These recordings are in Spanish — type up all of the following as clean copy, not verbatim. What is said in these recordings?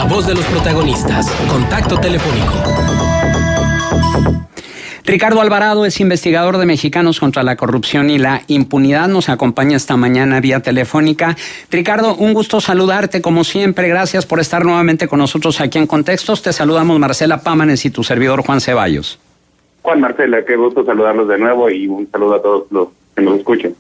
La voz de los protagonistas. Contacto telefónico. Ricardo Alvarado es investigador de Mexicanos contra la Corrupción y la Impunidad. Nos acompaña esta mañana vía telefónica. Ricardo, un gusto saludarte como siempre. Gracias por estar nuevamente con nosotros aquí en Contextos. Te saludamos Marcela Pámanes y tu servidor Juan Ceballos. Juan, Marcela, qué gusto saludarlos de nuevo y un saludo a todos los que nos escuchen.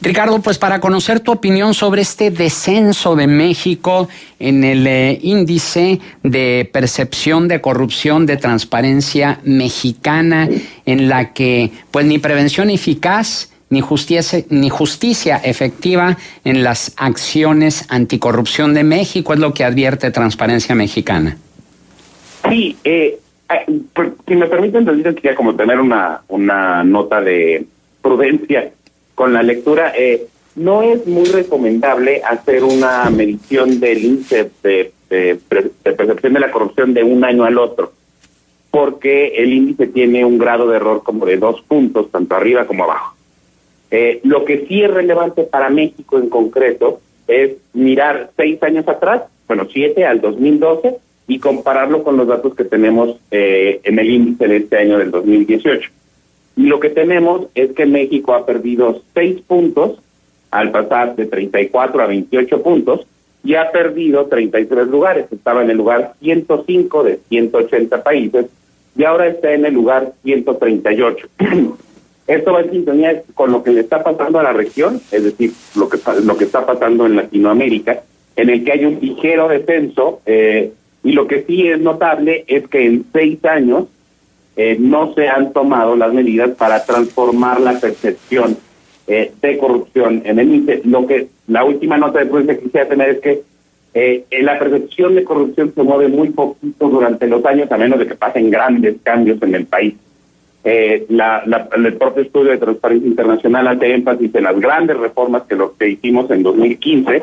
Ricardo, pues para conocer tu opinión sobre este descenso de México en el índice de percepción de corrupción de transparencia mexicana, en la que pues ni prevención eficaz ni justicia efectiva en las acciones anticorrupción de México, es lo que advierte Transparencia Mexicana. Sí, pues, si me permiten, entonces quisiera como tener una nota de prudencia con la lectura. No es muy recomendable hacer una medición del índice de percepción de la corrupción de un año al otro, porque el índice tiene un grado de error como de 2 puntos, tanto arriba como abajo. Lo que sí es relevante para México en concreto es mirar 6 años atrás, 7 al 2012, y compararlo con los datos que tenemos en el índice de este año del 2018. Y lo que tenemos es que México ha perdido 6 puntos al pasar de 34 a 28 puntos y ha perdido 33 lugares. Estaba en el lugar 105 de 180 países y ahora está en el lugar 138. Esto va en sintonía con lo que le está pasando a la región, es decir, lo que está pasando en Latinoamérica, en el que hay un ligero descenso, y lo que sí es notable es que en 6 años no se han tomado las medidas para transformar la percepción de corrupción en el índice. La última nota de prudencia que quisiera tener es que la percepción de corrupción se mueve muy poquito durante los años, a menos de que pasen grandes cambios en el país. El propio estudio de Transparencia Internacional hace énfasis en las grandes reformas que hicimos en 2015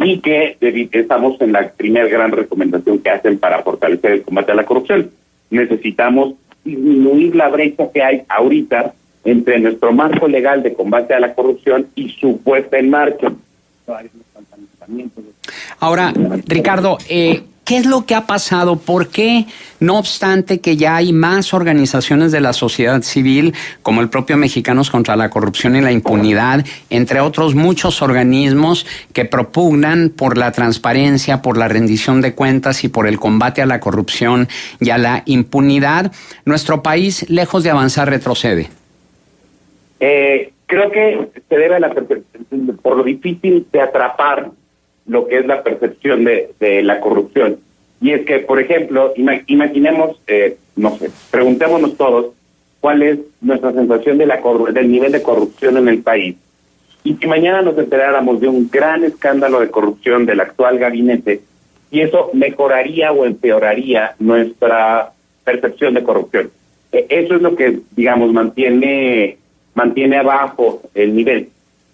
y que estamos en la primera gran recomendación que hacen para fortalecer el combate a la corrupción. Necesitamos disminuir la brecha que hay ahorita entre nuestro marco legal de combate a la corrupción y su puesta en marcha. Ahora, Ricardo, ¿qué es lo que ha pasado? ¿Por qué, no obstante que ya hay más organizaciones de la sociedad civil, como el propio Mexicanos contra la Corrupción y la Impunidad, entre otros muchos organismos que propugnan por la transparencia, por la rendición de cuentas y por el combate a la corrupción y a la impunidad, nuestro país, lejos de avanzar, retrocede? Creo que se debe a por lo difícil de atrapar lo que es la percepción de la corrupción. Y es que, por ejemplo, imaginemos, preguntémonos todos cuál es nuestra sensación del nivel de corrupción en el país. Y si mañana nos enteráramos de un gran escándalo de corrupción del actual gabinete, y eso mejoraría o empeoraría nuestra percepción de corrupción. Eso es lo que, digamos, mantiene abajo el nivel.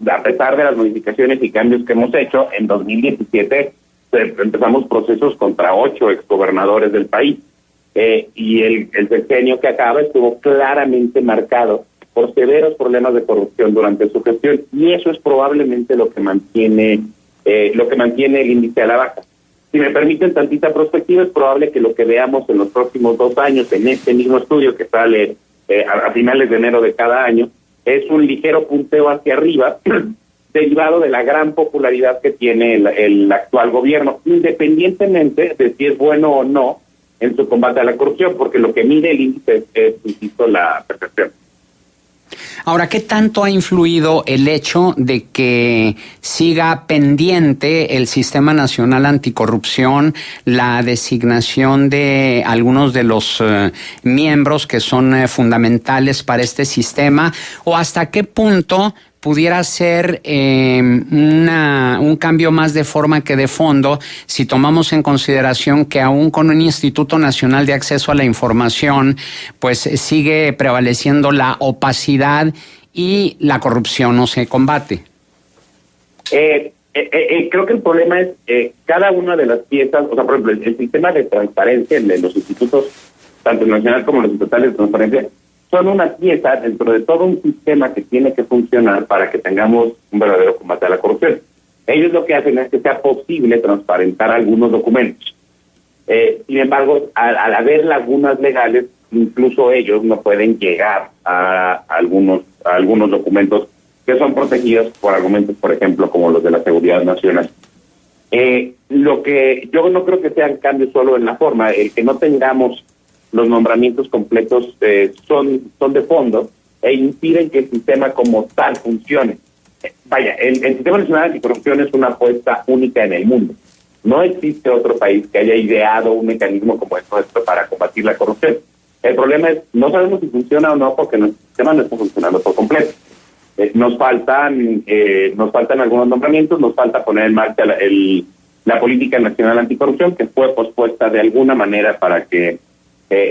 A pesar de las modificaciones y cambios que hemos hecho, en 2017 empezamos procesos contra 8 exgobernadores del país. Y el sexenio que acaba estuvo claramente marcado por severos problemas de corrupción durante su gestión. Y eso es probablemente lo que mantiene el índice a la baja. Si me permiten tantita perspectiva, es probable que lo que veamos en los próximos 2 años, en este mismo estudio que sale a finales de enero de cada año, es un ligero punteo hacia arriba, derivado de la gran popularidad que tiene el actual gobierno, independientemente de si es bueno o no en su combate a la corrupción, porque lo que mide el índice es, insisto, la percepción. Ahora, ¿qué tanto ha influido el hecho de que siga pendiente el Sistema Nacional Anticorrupción, la designación de algunos de los miembros que son fundamentales para este sistema? ¿O hasta qué punto pudiera ser un cambio más de forma que de fondo si tomamos en consideración que aún con un Instituto Nacional de Acceso a la Información, pues sigue prevaleciendo la opacidad y la corrupción no se combate? Creo que el problema es cada una de las piezas, por ejemplo, el sistema de transparencia de los institutos, tanto el nacional como los estatales de transparencia, son una pieza dentro de todo un sistema que tiene que funcionar para que tengamos un verdadero combate a la corrupción. Ellos lo que hacen es que sea posible transparentar algunos documentos. Sin embargo, al haber lagunas legales, incluso ellos no pueden llegar a algunos documentos que son protegidos por argumentos, por ejemplo, como los de la seguridad nacional. Lo que yo no creo que sean cambios solo en la forma, el que no tengamos los nombramientos completos son de fondo e impiden que el sistema como tal funcione. Vaya, el Sistema Nacional Anticorrupción es una apuesta única en el mundo. No existe otro país que haya ideado un mecanismo como el nuestro para combatir la corrupción. El problema es, no sabemos si funciona o no porque nuestro sistema no está funcionando por completo. Nos faltan algunos nombramientos, nos falta poner en marcha la Política Nacional Anticorrupción, que fue pospuesta de alguna manera para que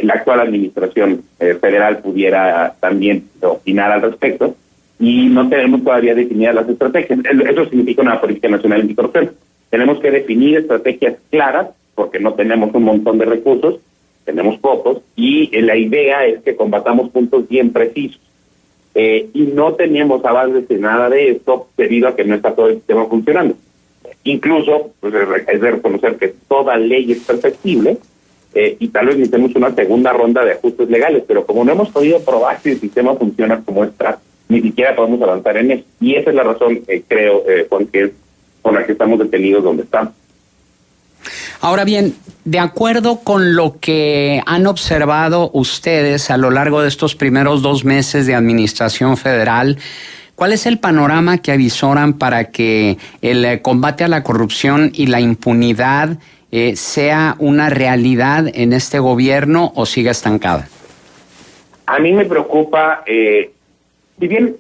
la actual administración federal pudiera también opinar al respecto, y no tenemos todavía definidas las estrategias. Eso significa una Política Nacional Anticorrupción. Tenemos que definir estrategias claras, porque no tenemos un montón de recursos, tenemos pocos, y la idea es que combatamos puntos bien precisos. Y no tenemos avances de nada de esto debido a que no está todo el sistema funcionando. Incluso, pues, es de reconocer que toda ley es perfectible, y tal vez necesitemos una segunda ronda de ajustes legales, pero como no hemos podido probar si el sistema funciona como está, ni siquiera podemos avanzar en eso. Y esa es la razón, creo, con la que estamos detenidos donde estamos. Ahora bien, de acuerdo con lo que han observado ustedes a lo largo de estos primeros 2 meses de administración federal, ¿cuál es el panorama que avisoran para que el combate a la corrupción y la impunidad sea una realidad en este gobierno o siga estancada? A mí me preocupa, si bien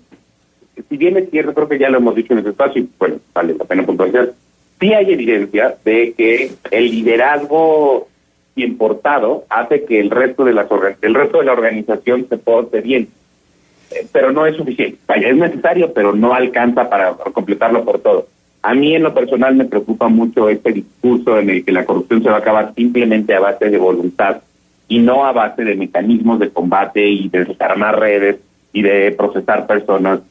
es cierto, creo que ya lo hemos dicho en este espacio, y bueno, vale la pena puntualizar, sí hay evidencia de que el liderazgo importado hace que el resto de la organización se porte bien, pero no es suficiente. Vaya, es necesario, pero no alcanza para completarlo por todo. A mí en lo personal me preocupa mucho este discurso en el que la corrupción se va a acabar simplemente a base de voluntad y no a base de mecanismos de combate y de desarmar redes y de procesar personas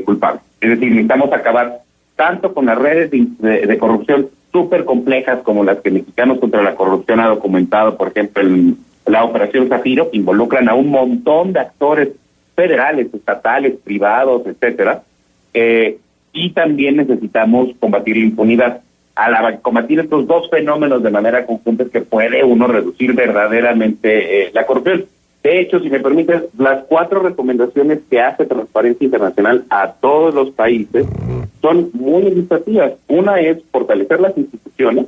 culpables. Es decir, necesitamos acabar tanto con las redes de corrupción súper complejas como las que Mexicanos contra la Corrupción ha documentado, por ejemplo, la Operación Zafiro, que involucran a un montón de actores federales, estatales, privados, etcétera, y también necesitamos combatir la impunidad. Al combatir estos dos fenómenos de manera conjunta es que puede uno reducir verdaderamente la corrupción. De hecho, si me permites, las 4 recomendaciones que hace Transparencia Internacional a todos los países son muy ilustrativas. Una es fortalecer las instituciones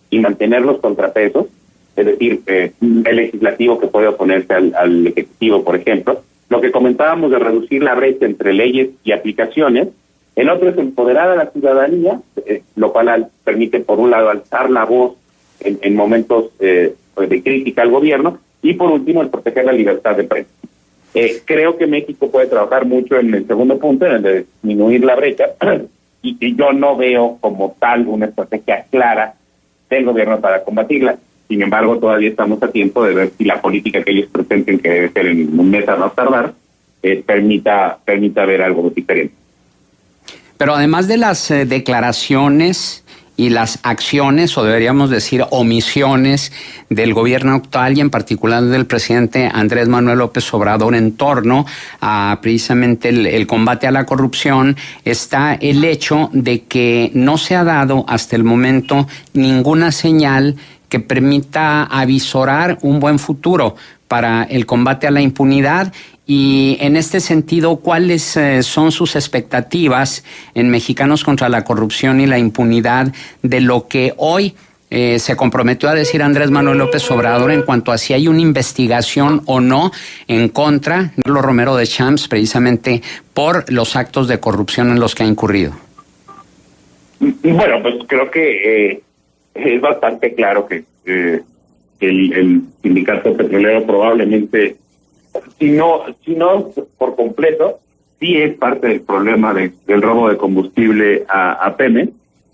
y mantener los contrapesos, es decir, el legislativo que puede oponerse al ejecutivo, por ejemplo. Lo que comentábamos de reducir la brecha entre leyes y aplicaciones. El otro es empoderar a la ciudadanía, lo cual permite, por un lado, alzar la voz en momentos de crítica al gobierno, y por último, el proteger la libertad de prensa. Creo que México puede trabajar mucho en el segundo punto, en el de disminuir la brecha, y que yo no veo como tal una estrategia clara del gobierno para combatirla. Sin embargo, todavía estamos a tiempo de ver si la política que ellos presenten, que debe ser en un mes a más tardar, permita ver algo diferente. Pero además de las declaraciones y las acciones, o deberíamos decir omisiones, del gobierno actual y en particular del presidente Andrés Manuel López Obrador en torno a precisamente el combate a la corrupción, está el hecho de que no se ha dado hasta el momento ninguna señal que permita avisorar un buen futuro para el combate a la impunidad. Y en este sentido, ¿cuáles son sus expectativas en Mexicanos contra la Corrupción y la Impunidad de lo que hoy se comprometió a decir Andrés Manuel López Obrador en cuanto a si hay una investigación o no en contra de Carlos Romero Deschamps, precisamente por los actos de corrupción en los que ha incurrido? Bueno, pues creo que es bastante claro que el sindicato petrolero probablemente, si no por completo, sí es parte del problema del robo de combustible a Pemex,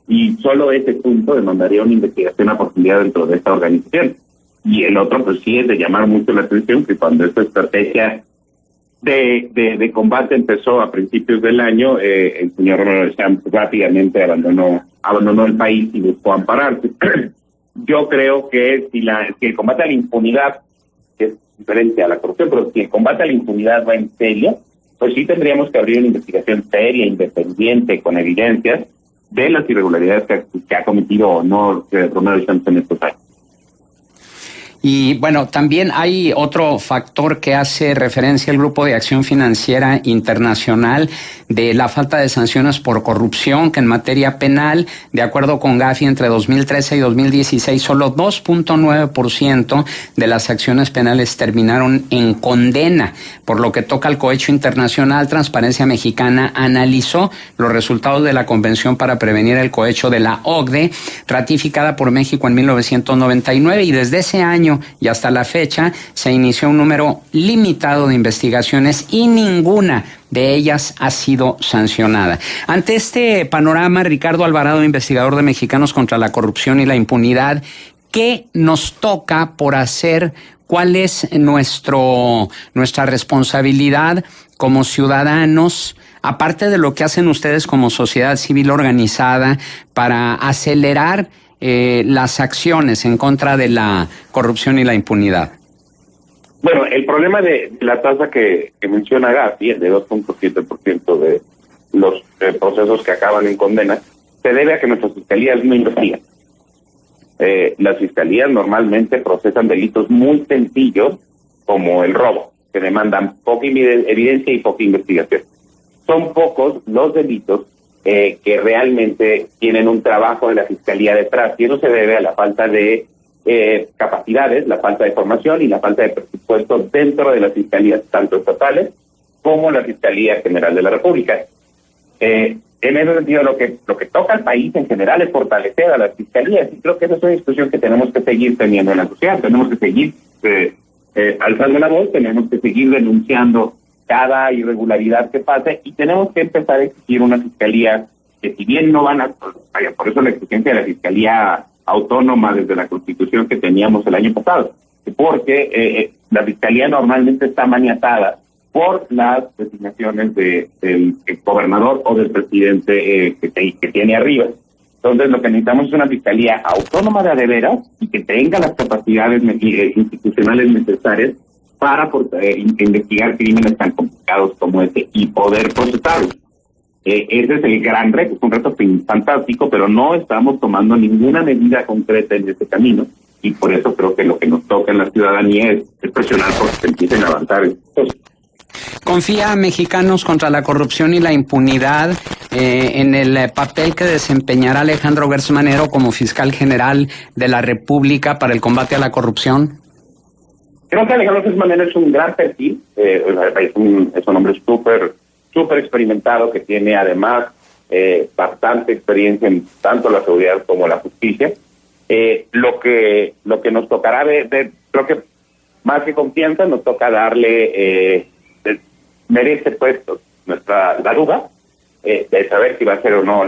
y solo ese punto demandaría una investigación a profundidad dentro de esta organización. Y el otro, pues sí, es de llamar mucho la atención que cuando esta estrategia de combate empezó a principios del año, el señor Deschamps rápidamente abandonó el país y buscó ampararse. yo creo que si el combate a la impunidad, que es diferente a la corrupción, pero si el combate a la impunidad va en serio, pues sí tendríamos que abrir una investigación seria, independiente, con evidencias de las irregularidades que ha cometido o no Romero Santos en estos años. Y bueno, también hay otro factor que hace referencia al Grupo de Acción Financiera Internacional de la falta de sanciones por corrupción, que en materia penal, de acuerdo con Gafi, entre 2013 y 2016, solo 2.9% de las acciones penales terminaron en condena. Por lo que toca al cohecho internacional, Transparencia Mexicana analizó los resultados de la Convención para Prevenir el Cohecho de la OCDE, ratificada por México en 1999, y desde ese año y hasta la fecha se inició un número limitado de investigaciones y ninguna de ellas ha sido sancionada. Ante este panorama, Ricardo Alvarado, investigador de Mexicanos contra la Corrupción y la Impunidad, ¿qué nos toca por hacer? ¿Cuál es nuestra responsabilidad como ciudadanos, aparte de lo que hacen ustedes como sociedad civil organizada, para acelerar las acciones en contra de la corrupción y la impunidad? Bueno, el problema de la tasa que menciona Gafi, el de 2.7% de los procesos que acaban en condena, se debe a que nuestras fiscalías no investigan. Las fiscalías normalmente procesan delitos muy sencillos, como el robo, que demandan poca evidencia y poca investigación. Son pocos los delitos que realmente tienen un trabajo de la fiscalía detrás, y eso se debe a la falta de capacidades, la falta de formación y la falta de presupuesto dentro de las fiscalías, tanto estatales como la Fiscalía General de la República. En ese sentido, lo que toca al país en general es fortalecer a las fiscalías, y creo que esa es una discusión que tenemos que seguir teniendo en la sociedad. Tenemos que seguir alzando la voz, tenemos que seguir denunciando cada irregularidad que pase, y tenemos que empezar a exigir una fiscalía que, si bien no van a... por eso la exigencia de la fiscalía autónoma desde la Constitución que teníamos el año pasado, porque la fiscalía normalmente está maniatada por las designaciones del gobernador o del presidente que tiene arriba. Entonces, lo que necesitamos es una fiscalía autónoma de veras y que tenga las capacidades institucionales necesarias para investigar crímenes tan complicados como este y poder procesarlos. Ese es el gran reto, es un reto fantástico, pero no estamos tomando ninguna medida concreta en este camino, y por eso creo que lo que nos toca en la ciudadanía es presionar porque se empiecen a avanzar. ¿Confía Mexicanos contra la Corrupción y la Impunidad en el papel que desempeñará Alejandro Gertz Manero como fiscal general de la República para el combate a la corrupción? Creo que Alejandro Gertz Manero es un gran perfil, es un hombre súper experimentado, que tiene además bastante experiencia en tanto la seguridad como la justicia. Lo que nos tocará ver, creo que más que confianza, nos toca darle merece puesto la duda de saber si va a hacer o no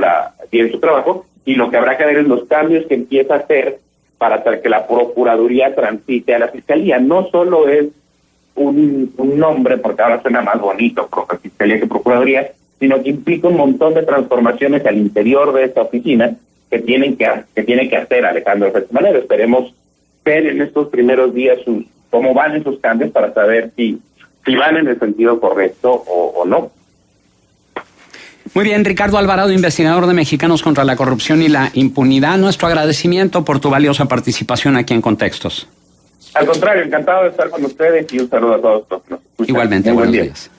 bien su trabajo, y lo que habrá que ver es los cambios que empieza a hacer para que la Procuraduría transite a la Fiscalía. No solo es un nombre, porque ahora suena más bonito, Fiscalía que Procuraduría, sino que implica un montón de transformaciones al interior de esta oficina que tiene que hacer Alejandro Gertz Manero. Esperemos ver en estos primeros días cómo van esos cambios para saber si van en el sentido correcto o no. Muy bien, Ricardo Alvarado, investigador de Mexicanos contra la Corrupción y la Impunidad, nuestro agradecimiento por tu valiosa participación aquí en Contextos. Al contrario, encantado de estar con ustedes, y un saludo a todos los que nos escuchan. Igualmente, buenos días.